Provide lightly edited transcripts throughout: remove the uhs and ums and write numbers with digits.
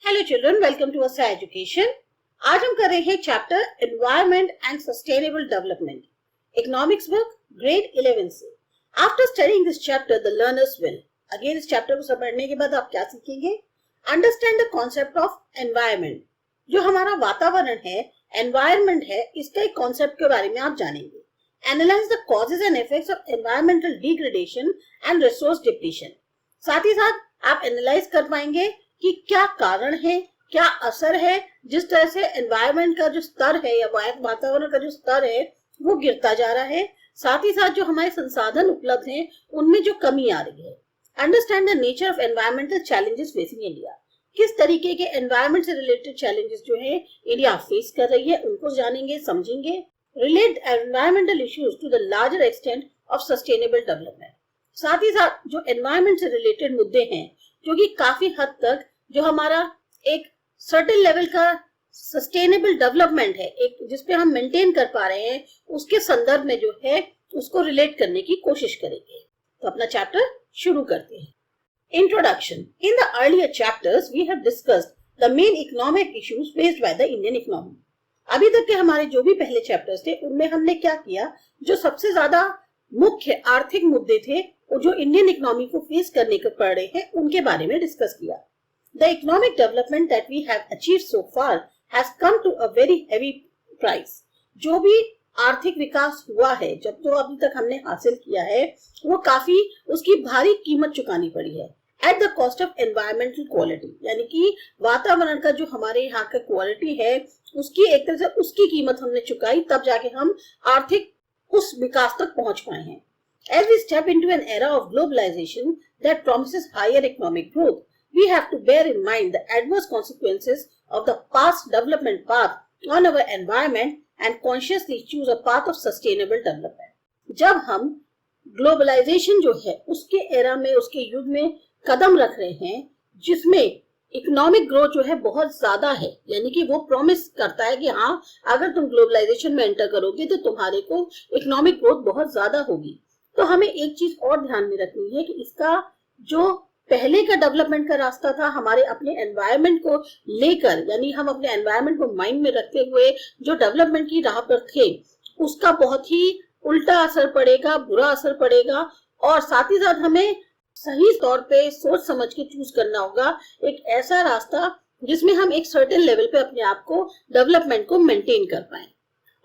Hello children, welcome to असा education. आज हम कर रहे हैं chapter environment and sustainable development, economics book grade 11 से। After studying this chapter the learners will, again इस चैप्टर को समझने के बाद आप क्या सीखेंगे? Understand the concept of environment. जो हमारा वातावरण है, एनवायरनमेंट है, इसका एक कॉन्सेप्ट के बारे में आप जानेंगे। Analyse the causes and effects of environmental degradation and resource depletion. साथ ही साथ आप एनालाइज कर पाएंगे कि क्या कारण है, क्या असर है, जिस तरह से एनवायरनमेंट का जो स्तर है या वातावरण का जो स्तर है वो गिरता जा रहा है। साथ ही साथ जो हमारे संसाधन उपलब्ध हैं उनमें जो कमी आ रही है। Understand the nature of environmental challenges facing India. किस तरीके के एनवायरनमेंट से रिलेटेड चैलेंजेस जो है इंडिया फेस कर रही है उनको जानेंगे, समझेंगे। Relate environmental issues to the larger extent of sustainable development. साथ ही साथ जो एनवायरमेंट से रिलेटेड मुद्दे हैं जो कि काफी हद तक जो हमारा एक सर्टेन लेवल का सस्टेनेबल डेवलपमेंट है, एक जिसपे हम मेंटेन कर पा रहे हैं, उसके संदर्भ में जो है उसको रिलेट करने की कोशिश करेंगे। तो अपना चैप्टर शुरू करते हैं। Introduction. In the earlier chapters we have discussed the main economic issues faced by the Indian economy. अभी तक के हमारे जो भी पहले चैप्टर्स थे उनमें हमने क्या किया, जो सबसे ज्यादा मुख्य आर्थिक मुद्दे थे और जो इंडियन इकोनॉमी को फेस करने को पड़ रहे हैं उनके बारे में डिस्कस किया। The economic development that we have achieved so far has come to a very heavy price. जो भी आर्थिक विकास हुआ है, जब जो अभी तक हमने हासिल किया है, वो काफी उसकी भारी कीमत चुकानी पड़ी है। At the cost of environmental quality, यानी कि वातावरण का जो हमारे यहाँ का क्वालिटी है उसकी एक तरह से उसकी कीमत हमने चुकाई, तब जाके हम आर्थिक उस विकास तक पहुंच पाए हैं। As we step into an era of globalization that promises higher economic growth, we have to bear in mind the adverse consequences of the past development path on our environment and consciously choose a path of sustainable development. जब हम globalisation जो है उसके era में, उसके युग में कदम रख रहे हैं जिसमें इकोनॉमिक ग्रोथ जो है बहुत ज्यादा है, यानी कि वो प्रॉमिस करता है कि हाँ अगर तुम ग्लोबलाइजेशन में एंटर करोगे तो तुम्हारे को इकोनॉमिक ग्रोथ बहुत ज्यादा होगी। तो हमें एक चीज और ध्यान में रखनी है कि इसका जो पहले का डेवलपमेंट का रास्ता था हमारे अपने एनवायरनमेंट को लेकर, यानी हम अपने एनवायरनमेंट को माइंड में रखते हुए जो डेवलपमेंट की राह पर थे उसका बहुत ही उल्टा असर पड़ेगा, बुरा असर पड़ेगा। और साथ ही साथ हमें सही तौर पे सोच समझ के चूज करना होगा एक ऐसा रास्ता जिसमें हम एक सर्टेन लेवल पे अपने आप को डेवलपमेंट को मेंटेन कर पाए।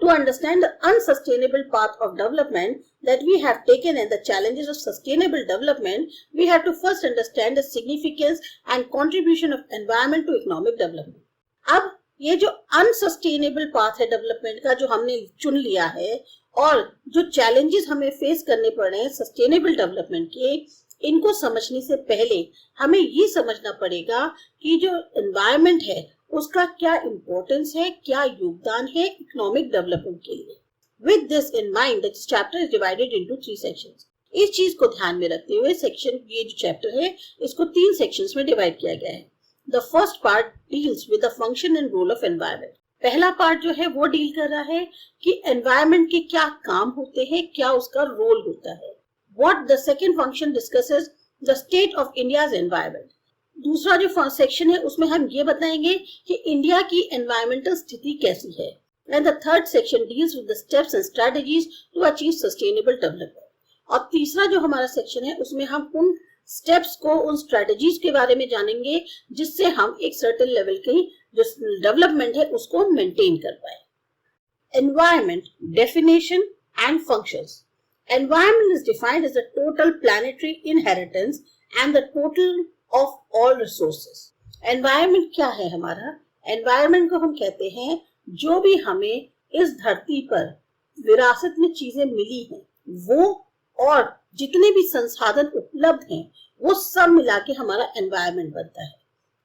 To understand the unsustainable path of development that we have taken and the challenges of sustainable development, we have to first understand the significance and contribution of environment to economic development. अब ये जो unsustainable path है development का जो हमने चुन लिया है और जो challenges हमें फेस करने पड़ रहे हैं सस्टेनेबल डेवलपमेंट के, इनको समझने से पहले हमें ये समझना पड़ेगा कि जो एनवायरनमेंट है उसका क्या इंपॉर्टेंस है, क्या योगदान है इकोनॉमिक डेवलपमेंट के लिए। With this in mind the chapter is divided into 3 sections. इस चीज को ध्यान में रखते हुए सेक्शन, ये जो चैप्टर है इसको 3 सेक्शंस में डिवाइड किया गया है। The first part deals with the function and role of environment. पहला पार्ट जो है वो डील कर रहा है कि एनवायरनमेंट के क्या काम होते हैं, क्या उसका रोल होता है। What the second function discusses the state of India's environment. दूसरा जो सेक्शन है उसमें हम ये बताएंगे कि इंडिया की एनवायरमेंटल स्थिति कैसी है। And the third section deals with the steps and strategies to achieve sustainable development. और तीसरा जो हमारा सेक्शन है उसमें हम उन स्टेप्स को, उन स्ट्रेटजीज के बारे में जानेंगे जिससे हम एक सर्टेन लेवल की जो डेवलपमेंट है उसको मेंटेन कर पाए। Environment definition and functions. Environment is defined as the total planetary inheritance and the total of all resources. Environment क्या है हमारा? Environment को हम कहते हैं जो भी हमें इस धरती पर विरासत में चीजें मिली हैं वो, और जितने भी संसाधन उपलब्ध हैं वो सब मिला के हमारा एनवायरनमेंट बनता है।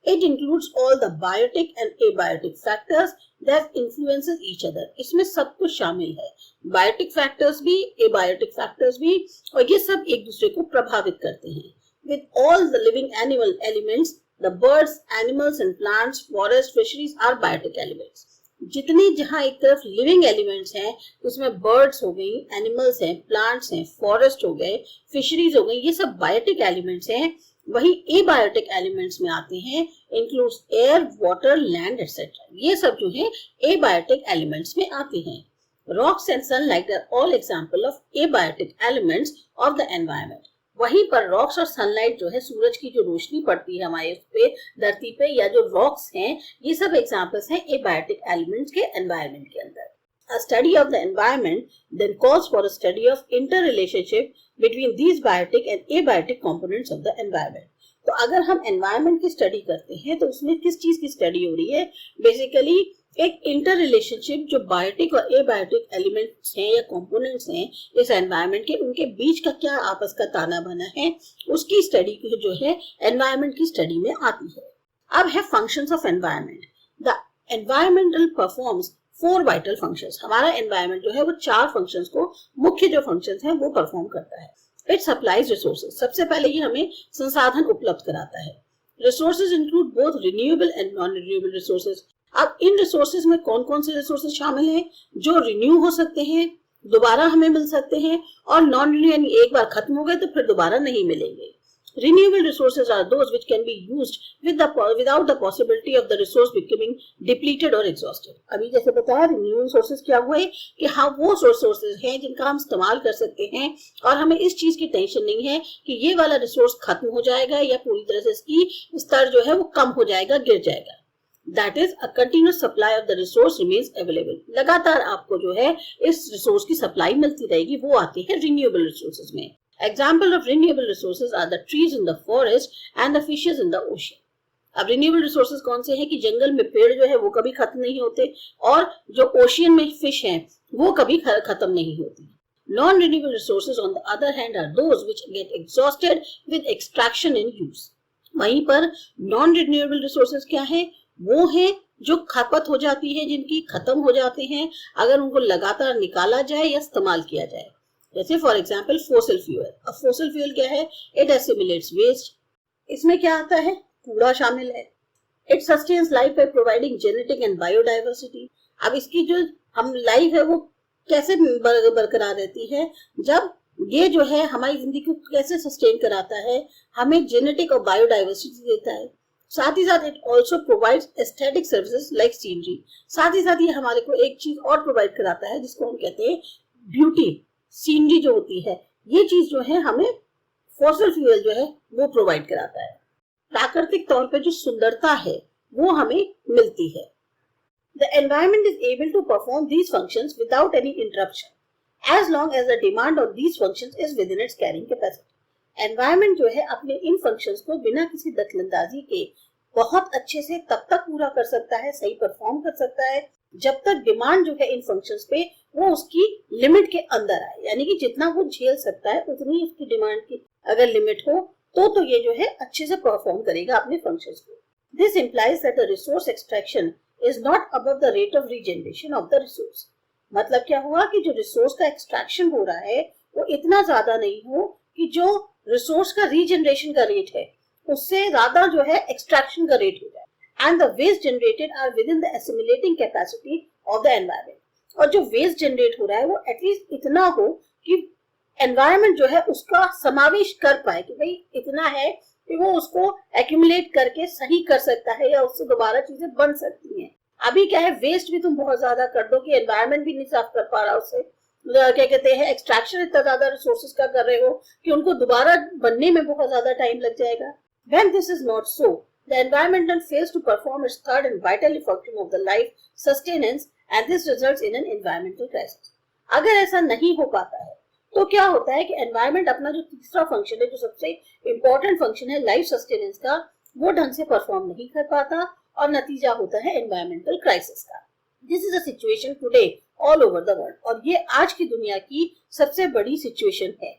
It includes all the biotic and abiotic factors that influences each other. इसमें सब कुछ शामिल है, बायोटिक फैक्टर्स भी, एबायोटिक फैक्टर्स भी, और ये सब एक दूसरे को प्रभावित करते हैं। With all the living animal elements, the birds, animals and plants, forest, fisheries are biotic elements. जितने जहाँ एक तरफ लिविंग एलिमेंट्स हैं उसमें बर्ड्स हो गई, एनिमल्स हैं, प्लांट्स हैं, फॉरेस्ट हो गए, फिशरीज हो गई, ये सब बायोटिक एलिमेंट्स हैं वही एबायोटिक एलिमेंट्स में आते हैं includes air, water, land etcetera. ये सब जो है एबायोटिक एलिमेंट्स में आते हैं। Rocks and sunlight are all example of abiotic elements of the environment. वहीं पर रॉक्स और सनलाइट जो है, सूरज की जो रोशनी पड़ती है हमारे उस पे, धरती पे, या जो रॉक्स हैं, ये सब एग्जांपल्स हैं एबायोटिक एलिमेंट्स के एनवायरनमेंट के अंदर। A study of the environment then calls for a study of interrelationship between these biotic and abiotic components of the environment. तो अगर हम environment की study करते हैं तो उसमें किस चीज की study हो रही है? Basically एक इंटर रिलेशनशिप जो बायोटिक और एबायोटिक एलिमेंट्स हैं या कंपोनेंट्स हैं इस एनवायरनमेंट के, उनके बीच का क्या आपस का ताना बना है, उसकी स्टडी जो है एनवायरनमेंट की स्टडी में आती है। अब है functions of environment. The environmental performs 4 vital functions. हमारा एनवायरनमेंट जो है वो 4 फंक्शंस को, मुख्य जो फंक्शंस हैं वो परफॉर्म करता है। It supplies resources. सबसे पहले ये हमें संसाधन उपलब्ध कराता है। Resources include both renewable and non renewable resources. अब इन रिसोर्सेज में कौन कौन से रिसोर्सेज शामिल हैं? जो रिन्यू हो सकते हैं, दोबारा हमें मिल सकते हैं, और नॉन रिन्यू यानी एक बार खत्म हो गए तो फिर दोबारा नहीं मिलेंगे। Renewable resources are those which can be used without the possibility of the resource becoming depleted or exhausted. अभी जैसे बताया renewable resources क्या हुए कि हाँ वो resources हैं जिनका हम इस्तेमाल कर सकते हैं और हमें इस चीज की टेंशन नहीं है कि ये वाला रिसोर्स खत्म हो जाएगा या पूरी तरह से इसकी स्तर जो है वो कम हो जाएगा, गिर जाएगा। That is, a continuous supply of the resource remains available. लगातार आपको जो है इस रिसोर्स की सप्लाई मिलती रहेगी, वो आती है renewable resources में। Example of renewable resources are the trees in the forest and the fishes in the ocean. अब renewable resources कौन से हैं कि जंगल में पेड़ जो है वो कभी खत्म नहीं होते और जो ओशियन में फिश हैं वो कभी खत्म नहीं होती। Non renewable resources on the other hand are those which get exhausted with extraction and use. वहीं पर non renewable resources क्या है? वो है जो खपत हो जाती है, जिनकी खत्म हो जाते हैं अगर उनको लगातार निकाला जाए या इस्तेमाल किया जाए। जैसे फॉर एग्जाम्पल फोसिल फ्यूल। अब फोसिल फ्यूल क्या है? It assimilates waste. इसमें क्या आता है? कूड़ा शामिल है। It sustains life by providing genetic and biodiversity. अब इसकी जो हम लाइफ है वो कैसे बरकरार रहती है? जब ये जो है हमारी जिंदगी को कैसे सस्टेन कराता है? हमें जेनेटिक और बायोडाइवर्सिटी देता है। साथ ही साथ it also provides aesthetic services like scenery. साथ ही साथ ये हमारे को एक चीज और प्रोवाइड कराता है जिसको हम कहते हैं ब्यूटी, सीनरी जो होती है। ये चीज जो है हमें फॉसिल फ्यूल जो है वो प्रोवाइड कराता है। प्राकृतिक तौर पे जो सुंदरता है वो हमें मिलती है। The environment is able to perform these functions without any interruption as long as the demand of these functions is within its carrying capacity. Environment जो है अपने इन फंक्शंस को बिना किसी दखलंदाजी के बहुत अच्छे से तब तक पूरा कर सकता है, सही परफॉर्म कर सकता है जब तक डिमांड जो है इन फंक्शंस पे वो उसकी लिमिट के अंदर आए। यानी कि जितना वो झेल सकता है उतनी उसकी डिमांड की अगर लिमिट हो तो ये जो है अच्छे से परफॉर्म करेगा अपने फंक्शंस को। This implies that the resource extraction is not above the rate of regeneration of the resource. मतलब क्या हुआ कि जो रिसोर्स का एक्सट्रैक्शन हो रहा है वो इतना ज्यादा नहीं हो कि जो रिसोर्स का रीजनरेशन का रेट है उससे ज्यादा जो है एक्सट्रैक्शन का रेट हो जाए। And the waste generated are within the assimilating capacity of the environment. और जो वेस्ट जनरेट हो रहा है वो एटलीस्ट इतना हो कि एनवायरनमेंट जो है उसका समावेश कर पाए कि भाई इतना है कि वो उसको एक्यूमुलेट करके सही कर सकता है या उससे दोबारा चीजें बन सकती हैं। अभी क्या है, वेस्ट भी तुम बहुत ज्यादा कर दो कि एनवायरनमेंट भी नहीं साफ कर पा रहा उससे, क्या कहते हैं एक्सट्रैक्शन इतना ज्यादा रिसोर्सेज का कर रहे हो कि उनको दोबारा बनने में बहुत ज्यादा टाइम लग जाएगा। When this is not so, the environment fails to perform its third and vital function of the life sustenance and this results in an environmental crisis. अगर ऐसा नहीं हो पाता है तो क्या होता है कि एनवायरनमेंट अपना जो तीसरा फंक्शन है, जो सबसे इंपॉर्टेंट फंक्शन है लाइफ सस्टेनेंस का, वो ढंग से परफॉर्म नहीं कर पाता और नतीजा होता है एनवायरमेंटल क्राइसिस का। This is a situation today all over the world और ये आज की दुनिया की सबसे बड़ी सिचुएशन है।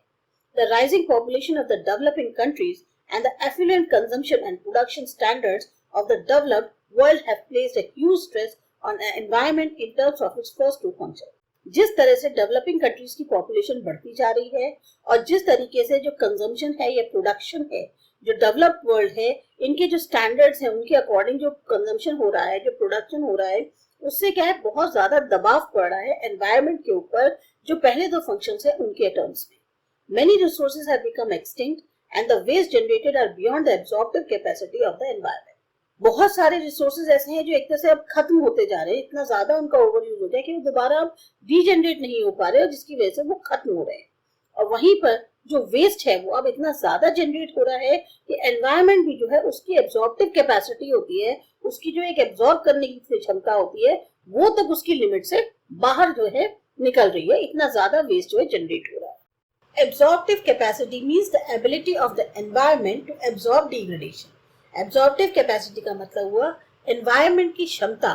The rising population of the developing countries and the affluent consumption and production standards of the developed world have placed a huge stress on the environment in terms of its first two functions. जिस तरह से developing countries की population बढ़ती जा रही है और जिस तरीके से जो कंजम्पशन है या प्रोडक्शन है, जो डेवलप्ड वर्ल्ड है, इनके जो स्टैंडर्ड्स हैं उनके अकॉर्डिंग जो कंजम्पशन हो रहा है, जो प्रोडक्शन हो रहा है, उससे क्या है बहुत ज्यादा दबाव पड़ रहा है एनवायरमेंट के ऊपर जो पहले दो फंक्शंस है उनके टर्म्स में। Many resources have become extinct and the waste generated are beyond the absorptive capacity of the environment. बहुत सारे रिसोर्सेज ऐसे हैं जो एक तरह से अब खत्म होते जा रहे हैं, इतना ज्यादा उनका ओवर यूज हो गया कि वो दोबारा अब रीजनरेट नहीं हो पा रहे और जिसकी वजह से वो खत्म हो रहे हैं। और वहीं पर जो वेस्ट है वो अब इतना ज्यादा जनरेट हो रहा है कि एनवायरनमेंट भी जो है उसकी एब्जॉर्प्टिव कैपेसिटी होती है, उसकी जो एक एब्जॉर्ब करने की क्षमता होती है वो तक उसकी लिमिट से बाहर जो है निकल रही है, इतना ज्यादा वेस्ट जो है जनरेट हो रहा है। Absorptive capacity means the ability of the environment to absorb degradation. Absorptive capacity का मतलब हुआ एनवायरनमेंट की क्षमता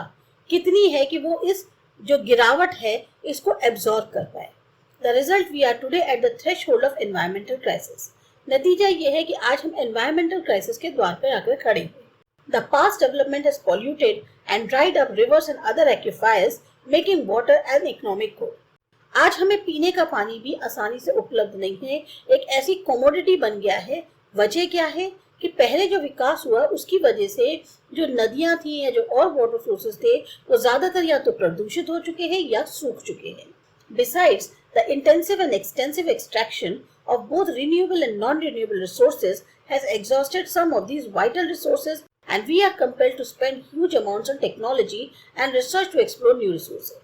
कितनी है कि वो इस जो गिरावट है इसको एब्जॉर्ब कर पाए। The result, we are today at the threshold of environmental crisis. नतीजा ये है कि आज हम environmental crisis के द्वार पर आकर खड़े हैं। The past development has polluted and dried up rivers and other aquifers, making water an economic good. आज हमें पीने का पानी भी आसानी से उपलब्ध नहीं है, एक ऐसी कमोडिटी बन गया है। वजह क्या है कि पहले जो विकास हुआ उसकी वजह से जो नदियां थी या जो और वाटर सोर्सेज थे वो ज्यादातर या तो प्रदूषित हो चुके हैं या सूख चुके हैं। Besides, the intensive and extensive extraction of both renewable and non-renewable resources has exhausted some of these vital resources, and we are compelled to spend huge amounts on technology and research to explore new resources.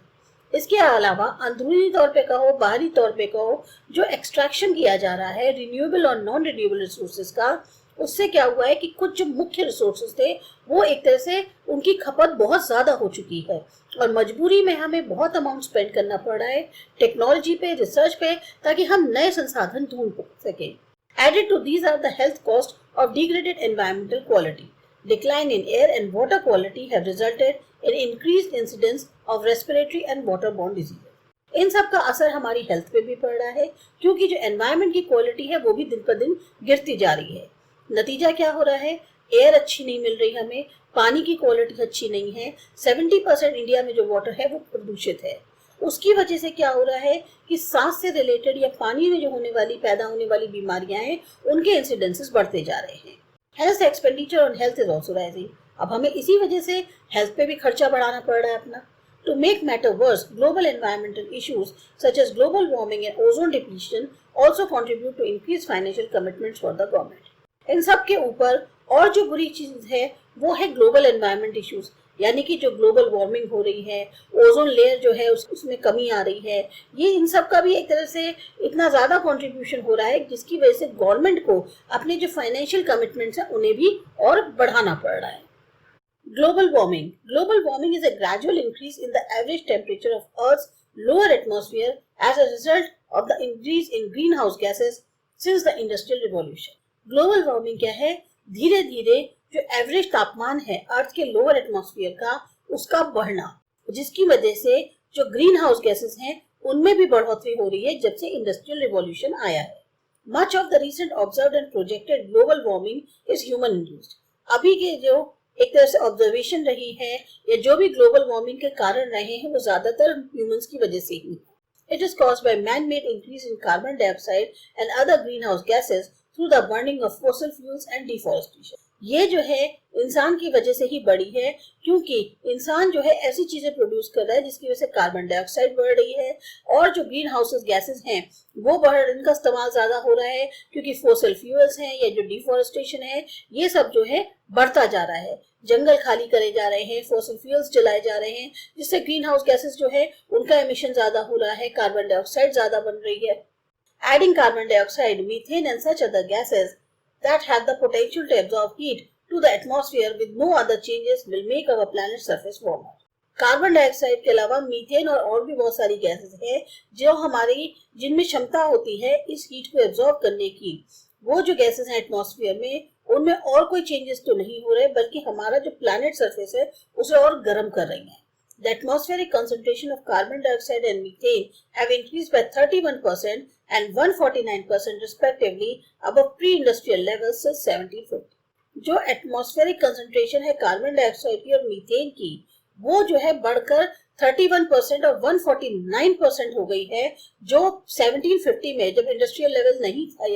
इसके अलावा अंदरूनी तौर पे कहो, बाहरी तौर पे कहो, जो एक्सट्रैक्शन किया जा रहा है रिन्यूएबल और नॉन रिन्यूएबल रिसोर्सेज का, उससे क्या हुआ है कि कुछ जो मुख्य रिसोर्सेज थे वो एक तरह से उनकी खपत बहुत ज्यादा हो चुकी है और मजबूरी में हमें बहुत अमाउंट स्पेंड करना पड़ रहा है टेक्नोलॉजी पे, रिसर्च पे, ताकि हम नए संसाधन ढूंढ सकें। Added to these are the health cost of degraded environmental quality. Decline in air and water quality have resulted in increased incidence of respiratory and waterborne diseases. इन सब का असर हमारी हेल्थ पे भी पड़ रहा है क्योंकि जो एनवायरनमेंट की क्वालिटी है वो भी दिन पर दिन गिरती जा रही है। नतीजा क्या हो रहा है, एयर अच्छी नहीं मिल रही हमें, पानी की क्वालिटी अच्छी नहीं है, 70% इंडिया में जो वाटर है वो प्रदूषित है। उसकी वजह से क्या हो रहा है कि सांस से रिलेटेड या पानी में जो पैदा होने वाली बीमारियां हैं उनके इंसिडेंसेस बढ़ते जा रहे हैं। Health expenditure on health is also rising. अब हमें इसी वजह से हेल्थ पे भी खर्चा बढ़ाना पड़ रहा है अपना। To make matter worse, global environmental issues such as global warming and ozone depletion also contribute to increased financial commitments for the government. इन सब के ऊपर और जो बुरी चीज है वो है ग्लोबल एनवायरनमेंट इश्यूज, यानी कि जो ग्लोबल वार्मिंग हो रही है, ओजोन लेयर जो है उसमें कमी आ रही है, ये इन सब का भी एक तरह से इतना ज्यादा कंट्रीब्यूशन हो रहा है जिसकी वजह से गवर्नमेंट को अपने जो फाइनेंशियल कमिटमेंट्स हैं उन्हें भी और बढ़ाना पड़ रहा है। Global warming. Global warming is a gradual increase in the average temperature of Earth's lower atmosphere as a result of the increase in greenhouse gases since the Industrial Revolution. Global warming क्या है? धीरे धीरे जो average तापमान है अर्थ के lower atmosphere का उसका बढ़ना, जिसकी वजह से जो ग्रीन हाउस गैसेस हैं उनमें भी बढ़ोतरी हो रही है जब से इंडस्ट्रियल रिवॉल्यूशन आया है। Much of the recent observed and projected global warming is human induced. अभी के जो एक तरह से ऑब्जर्वेशन रही है या जो भी ग्लोबल वार्मिंग के कारण रहे हैं वो ज्यादातर ह्यूमंस की वजह से ही। It is caused by man made increase in carbon dioxide and other greenhouse gases through the burning of fossil fuels and deforestation. ये जो है इंसान की वजह से ही बढ़ी है क्योंकि इंसान जो है ऐसी चीजें प्रोड्यूस कर रहा है जिसकी वजह से कार्बन डाइऑक्साइड बढ़ रही है और जो ग्रीन हाउस गैसेस हैं वो इनका इस्तेमाल ज्यादा हो रहा है क्योंकि फॉसिल फ्यूल्स हैं या जो डिफॉरेस्टेशन है ये सब जो है बढ़ता जा रहा है, जंगल खाली करे जा रहे हैं, फॉसिल फ्यूल्स जलाए जा रहे हैं जिससे ग्रीन हाउस गैसेस जो है उनका एमिशन ज्यादा हो रहा है, कार्बन डाइऑक्साइड ज्यादा बन रही है। Adding carbon dioxide, methane and such other gases that have the potential to absorb heat to the atmosphere with no other changes will make our planet's surface warmer. Carbon dioxide के अलावा methane और भी बहुत सारी gases हैं जो जिनमें क्षमता होती है इस हीट को एब्जॉर्ब करने की। वो जो गैसेस हैं एटमॉस्फेयर में उनमें और कोई चेंजेस तो नहीं हो रहे बल्कि हमारा जो प्लैनेट सरफेस है उसे और गर्म कर रही हैं। The atmospheric concentration of carbon dioxide and methane have increased by 31% and 149% respectively above pre-industrial levels since 1750. जो एटमॉस्फेरिक कंसंट्रेशन है कार्बन डाइऑक्साइड की और मीथेन की वो जो है बढ़कर 31% और 149% हो गई है, जो 1750 में जब इंडस्ट्रियल लेवल नहीं था,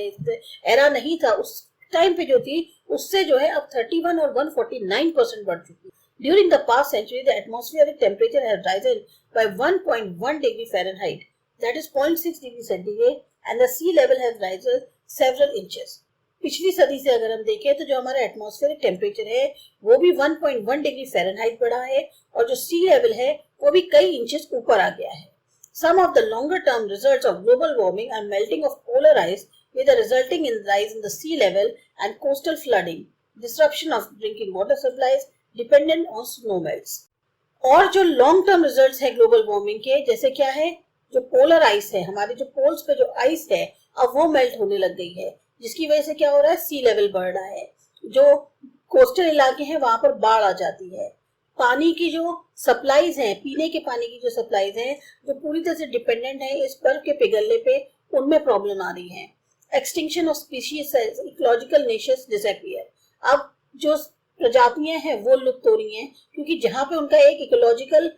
एरा नहीं था, उस टाइम पे जो थी उससे जो है अब 31 और 149% बढ़ चुकी है। During the past century, the atmospheric temperature has risen by 1.1 degree Fahrenheit, that is 0.6 degree centigrade, and the sea level has risen several inches. पिछली सदी से अगर हम देखें तो जो हमारा एटमॉस्फेरिक टेम्परेचर है वो भी 1.1 डिग्री फ़ारेनहाइट बढ़ा है और जो सी लेवल है वो भी कई इंचेस ऊपर आ गया है. Some of the longer term results of global warming are melting of polar ice with a resulting rise in the sea level and coastal flooding, disruption of drinking water supplies dependent on snow melts. और जो long term results है global warming के, जैसे क्या है, जो polar ice है, हमारे जो पोल्स पे जो आइस है अब वो मेल्ट होने लग गई है, जिसकी वजह से क्या हो रहा है, सी लेवल बढ़ रहा है. जो कोस्टल इलाके हैं वहां पर बाढ़ आ जाती है. पानी की जो सप्लाईज हैं, पीने के पानी की जो सप्लाईज हैं, जो पूरी तरह से डिपेंडेंट है इस बर्फ के पिघलने पे, उनमें प्रॉब्लम आ रही है. Extinction of species, ecological niches disappear. अब जो प्रजातियां हैं वो लुप्त हो रही हैं क्योंकि जहां पे उनका एक इकोलॉजिकल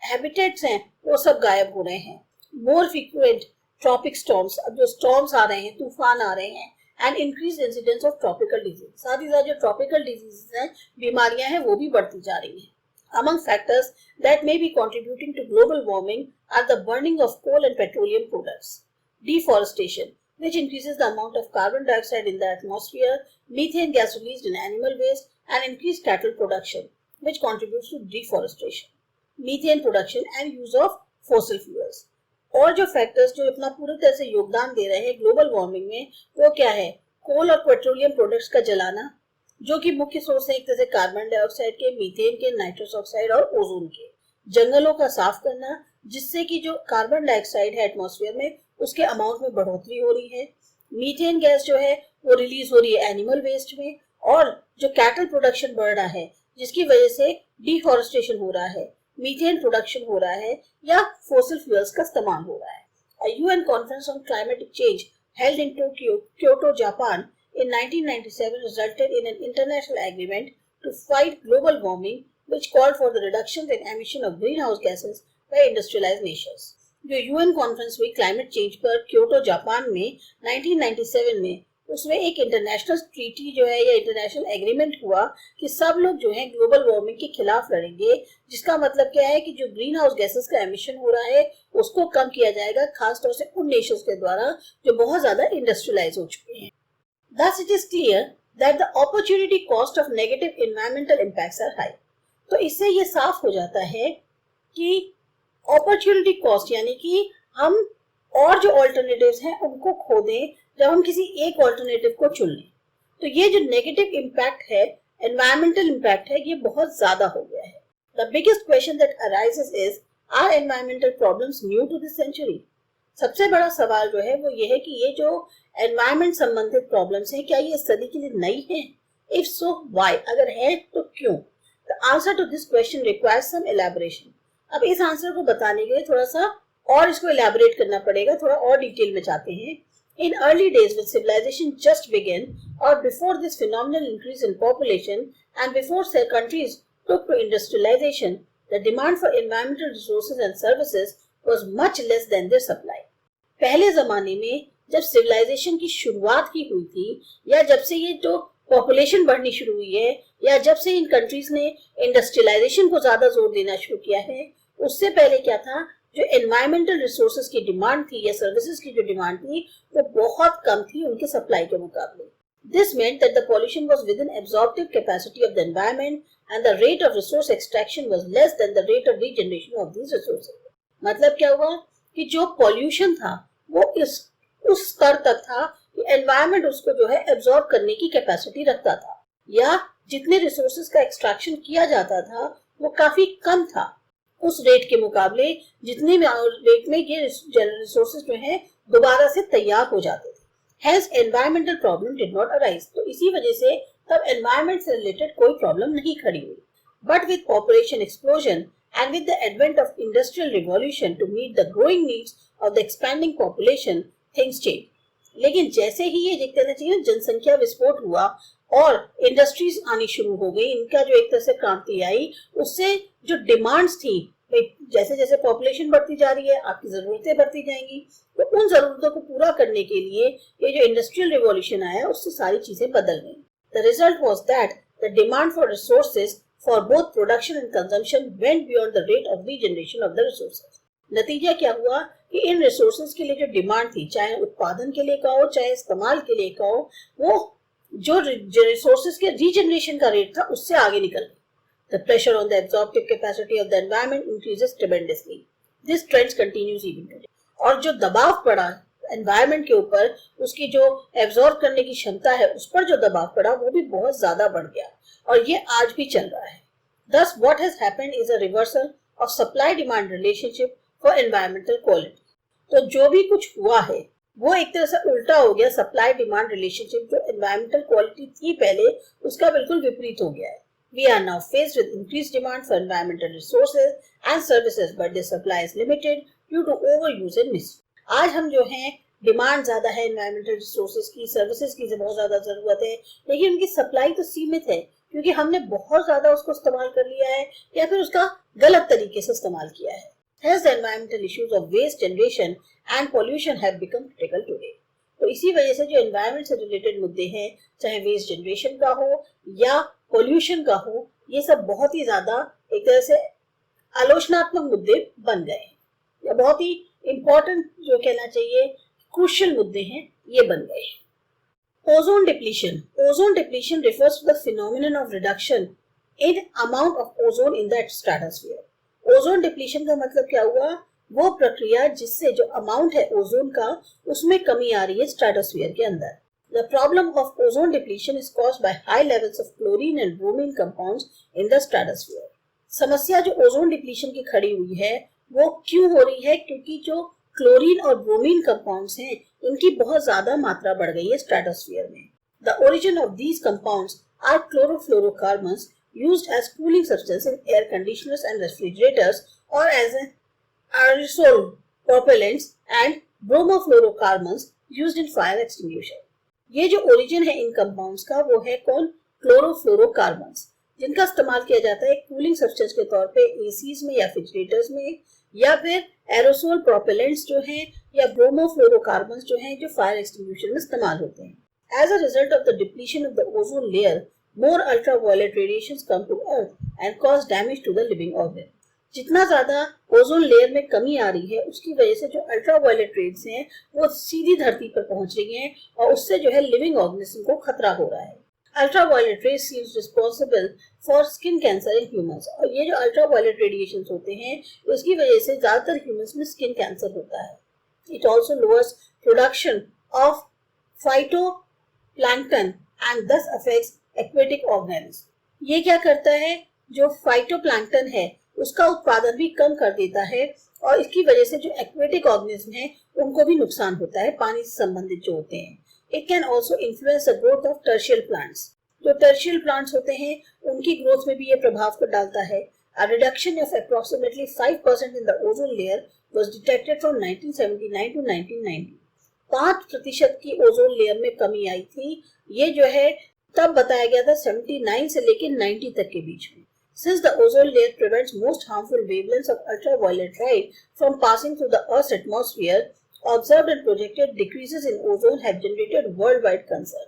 हैबिटेट्स हैं वो सब गायब हो रहे हैं. मोर फ्रीक्वेंट ट्रॉपिक स्टॉर्म्स, अब जो स्टॉर्म्स आ रहे हैं, तूफान आ रहे हैं, and increase incidence of tropical disease. साथ ही साथ जो ट्रॉपिकल डिजीज हैं, बीमारियां हैं, वो भी बढ़ती जा रही हैं. Among factors that may be contributing to global warming are the burning of coal and petroleum products, deforestation, which increases the amount of carbon dioxide in the atmosphere, methane gas released in animal waste, and increased cattle production, which contributes to deforestation, methane production, and use of fossil fuels. और जो factors जो अपना पूरी तरह से योगदान दे रहे हैं ग्लोबल वार्मिंग में, वो क्या है, कोल और पेट्रोलियम प्रोडक्ट्स का जलाना, जो कि मुख्य सोर्स है एक तरह से कार्बन डाइऑक्साइड के, मीथेन के, नाइट्रस ऑक्साइड और ओजोन के. जंगलों का साफ करना, जिससे कि जो कार्बन डाइऑक्साइड है एटमॉस्फेयर में उसके अमाउंट में बढ़ोतरी हो रही है. मीथेन गैस जो है वो रिलीज हो रही है एनिमल वेस्ट में. और जो कैटल प्रोडक्शन बढ़ रहा है जिसकी वजह से डिफॉरेस्टेशन हो रहा है, मीथेन प्रोडक्शन हो रहा है या फोसिल फ्यूल्स का इस्तेमाल हो रहा है. A UN conference on climatic change held in Kyoto, Japan in 1997 resulted in an international agreement to fight global warming, which called for the reduction in emission of greenhouse gases by industrialized nations. जो UN conference हुई climate change पर Kyoto Japan में 1997 में, उसमें एक international treaty जो है या इंटरनेशनल एग्रीमेंट हुआ कि सब लोग जो है ग्लोबल वार्मिंग के खिलाफ लड़ेंगे. जिसका मतलब क्या है कि जो ग्रीन हाउस गैसेस का एमिशन हो रहा है उसको कम किया जाएगा, खासतौर से उन नेशंस के द्वारा जो बहुत ज्यादा इंडस्ट्रियलाइज हो चुके हैं. Thus it is clear that the opportunity cost of negative environmental impacts are high. तो इससे ये साफ हो जाता है कि अपॉर्चुनिटी कॉस्ट यानी कि हम और जो ऑल्टरनेटिव्स हैं उनको खो दें जब हम किसी एक ऑल्टरनेटिव को चुन लें. तो ये जो नेगेटिव इम्पैक्ट है, एनवायरमेंटल इम्पैक्ट है, ये बहुत ज्यादा हो गया है. The biggest question that arises is, are environmental problems new to this century? सबसे बड़ा सवाल जो है वो ये है कि ये जो एनवायरमेंट संबंधित प्रॉब्लम्स हैं क्या ये सदी के लिए नई हैं? If so why? अगर है तो क्यों? The answer to this question requires some elaboration. अब इस आंसर को बताने के लिए थोड़ा सा और इसको एलैबोरेट करना पड़ेगा, थोड़ा और डिटेल में जाते हैं. In early days when civilization just began, or before this phenomenal increase in population and before countries took to industrialization, the demand for environmental resources and services was much less than their supply. पहले जमाने में जब civilisation की शुरुआत ही हुई थी, या जब से ये जो पॉपुलेशन बढ़नी शुरू हुई है, या जब से इन कंट्रीज ने इंडस्ट्रियलाइजेशन को ज्यादा जोर देना शुरू किया है, उससे पहले क्या था, जो एनवायरमेंटल रिसोर्सेज की डिमांड थी या सर्विसेज की जो डिमांड थी वो बहुत कम थी उनके सप्लाई के मुकाबले. This meant that the pollution was within absorptive capacity of the environment and the rate of resource extraction was less than the rate of regeneration of these resources. मतलब क्या हुआ कि जो पॉल्यूशन था वो उस स्तर तक था कि एनवायरमेंट उसको जो है एब्जॉर्ब करने की कैपेसिटी रखता था, या जितने रिसोर्सेज का एक्सट्रैक्शन किया जाता था वो काफी कम था उस रेट के मुकाबले जितने रेट में ये रिसोर्सेज जो है दोबारा से तैयार हो जाते थे. Hence environmental problem did not arise. तो इसी वजह से तब एनवायरमेंट से रिलेटेड कोई प्रॉब्लम नहीं खड़ी हुई. But with population explosion and with the advent of industrial revolution to meet the growing needs of the expanding population, things changed. लेकिन जैसे ही ये देखते रहना चाहिए जनसंख्या विस्फोट हुआ और इंडस्ट्रीज आनी शुरू हो गई, इनका जो एक तरह से क्रांति आई, उससे जो डिमांड्स थी, जैसे जैसे पॉपुलेशन बढ़ती जा रही है आपकी जरूरतें बढ़ती जाएंगी, तो उन जरूरतों को पूरा करने के लिए ये जो इंडस्ट्रियल रिवॉल्यूशन आया उससे सारी चीजें बदल गई. The result was that the demand for resources for both production and consumption went beyond the rate of regeneration of the resources. नतीजा क्या हुआ कि इन रिसोर्सेज के लिए जो डिमांड थी, चाहे उत्पादन के लिए का हो चाहे इस्तेमाल के लिए का हो, वो जो रिसोर्सेज के रीजनरेशन का रेट था उससे आगे निकल गई। The pressure on the absorptive capacity of the environment increases tremendously. This trend continues even today. और जो दबाव पड़ा एनवायरमेंट के ऊपर, उसकी जो एब्जॉर्ब करने की क्षमता है उस पर जो दबाव पड़ा वो भी बहुत ज्यादा बढ़ गया और ये आज भी चल रहा है। Thus, what has happened is a reversal of supply-demand relationship for environmental quality. तो जो भी कुछ हुआ है वो एक तरह से उल्टा हो गया। सप्लाई डिमांड रिलेशनशिप जो एनवायरमेंटल क्वालिटी थी पहले, उसका बिल्कुल विपरीत हो गया है। We are now faced with increased demand for environmental resources and services, but the supply is limited due to overuse and misuse. आज हम जो हैं डिमांड ज्यादा है एनवायरमेंटल रिसोर्सेज की, सर्विसेज की बहुत ज्यादा जरूरत है, लेकिन उनकी सप्लाई तो सीमित है क्योंकि हमने बहुत ज्यादा उसको इस्तेमाल कर लिया है या फिर उसका गलत तरीके से इस्तेमाल किया है। Hence, the environmental issues of waste generation and pollution have become critical today. तो इसी वजह से जो एनवायरमेंट से रिलेटेड मुद्दे हैं, चाहे वेस्ट जनरेशन का हो या पोल्यूशन का हो, ये सब बहुत ही ज्यादा एक तरह से आलोचनात्मक मुद्दे बन गए हैं या बहुत ही इंपॉर्टेंट जो कहना चाहिए क्रूशियल मुद्दे हैं, ये बन गए हैं। Ozone depletion. Ozone depletion refers to the phenomenon of reduction in amount of ozone in the stratosphere. Ozone depletion का मतलब क्या हुआ? वो प्रक्रिया जिससे जो अमाउंट है ओजोन का उसमें कमी आ रही है स्ट्रेटोस्फीयर के अंदर। The problem of ozone depletion is caused by high levels of chlorine and bromine compounds in the stratosphere. समस्या जो ओजोन डिप्लीशन की खड़ी हुई है वो क्यों हो रही है? क्योंकि जो क्लोरीन और ब्रोमीन कंपाउंड्स हैं इनकी बहुत ज्यादा मात्रा बढ़ गई है स्ट्रेटोस्फीयर में। The origin of these compounds are chlorofluorocarbons used as cooling substance in air conditioners and refrigerators or as an aerosol propellants and bromofluorocarbons used in fire extinguisher. ये जो ओरिजिन है इन कंपाउंड्स का वो है कौन? क्लोरोफ्लोरोकार्बन्स, जिनका इस्तेमाल किया जाता है कूलिंग सब्सटेंस के तौर पे एसीज में या रेफ्रिजरेटर्स में, या फिर एरोसोल प्रोपेलेंट्स जो हैं या ब्रोमोफ्लोरोकार्बन्स जो हैं जो फायर एक्सटिंग्विशर में इस्तेमाल होते हैं। As a result of the depletion of the ozone layer, more ultraviolet radiations come to Earth and cause damage to the living organism. जितना ज्यादा ओजोन लेयर में कमी आ रही है उसकी वजह से जो अल्ट्रावायलेट रेड्स हैं वो सीधी धरती पर पहुंच रही हैं और उससे जो है लिविंग ऑर्गेनिज्म को खतरा हो रहा है। Ultraviolet rays seems responsible for skin cancer in humans, और ये जो अल्ट्रावायलेट रेडिएशंस होते हैं उसकी वजह से ज्यादातर ह्यूमंस में स्किन कैंसर होता है। It also lowers production of phytoplankton and दस अफेक्ट्स एक्वेटिक ऑर्गेनिज्म। ये क्या करता है? जो फाइटोप्लैंक्टन है उसका उत्पादन भी कम कर देता है और इसकी वजह से जो एक्वेटिक ऑर्गेनिज्म है उनको भी नुकसान होता है, पानी से संबंधित जो होते हैं। It can also influence the growth of टर्शियल plants. जो टर्शियल प्लांट्स होते हैं उनकी ग्रोथ में भी ये प्रभाव को डालता है। A reduction of approximately 5% in the ozone layer was detected from 1979 to 1990। 5% की ओजोन लेयर में कमी आई थी। ये जो है तब बताया गया था 79 से लेकर 90 तक के बीच में। Since the ozone layer prevents most harmful wavelengths of ultraviolet light from passing through the Earth's atmosphere, observed and projected decreases in ozone have generated worldwide concern.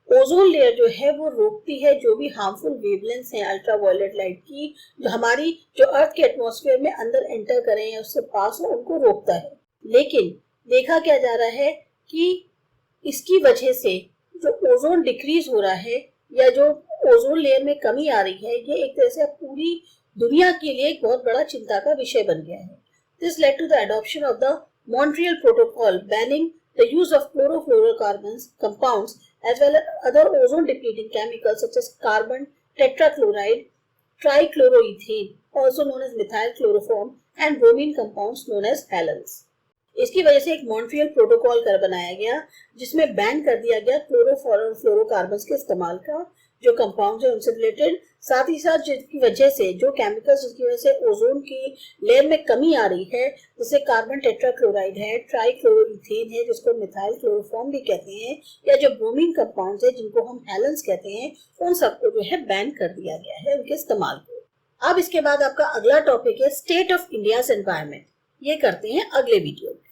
Ozone layer जो है वो रोकती है जो भी हार्मफुल वेवलेंथ्स हैं ultraviolet light की, जो हमारी जो अर्थ के एटमॉस्फेयर में अंदर एंटर करें या उससे पास हो, उनको रोकता है। लेकिन देखा क्या जा रहा है कि इसकी वजह से जो ओजोन डिक्रीज हो रहा है या जो ओजोन लेयर में कमी आ रही है, ये एक तरह से पूरी दुनिया के लिए एक बहुत बड़ा चिंता का विषय बन गया है। This led to the adoption of the Montreal Protocol banning the use of chlorofluorocarbons compounds as well as other ozone depleting chemicals such as carbon tetrachloride, trichloroethane, also known as methyl chloroform, and bromine compounds known as halogens. इसकी वजह से एक Montreal protocol कर बनाया गया जिसमें ban कर दिया गया क्लोरोफ्लोरोकार्बन्स के इस्तेमाल का, जो कंपाउंड्स है उनसे रिलेटेड, साथ ही साथ जिसकी वजह से जो केमिकल्स जिसकी वजह से ओजोन की लेयर में कमी आ रही है, जैसे कार्बन टेट्राक्लोराइड है, ट्राइक्लोरोइथेन है जिसको मिथाइल क्लोरोफॉर्म भी कहते हैं, या जो ब्रोमीन कंपाउंड्स है जिनको हम हैलेंस कहते हैं, उन सबको जो है बैन कर दिया गया है उनके इस्तेमाल को। अब इसके बाद आपका अगला टॉपिक है स्टेट ऑफ इंडियाज एनवायरनमेंट। ये करते हैं अगले वीडियो में।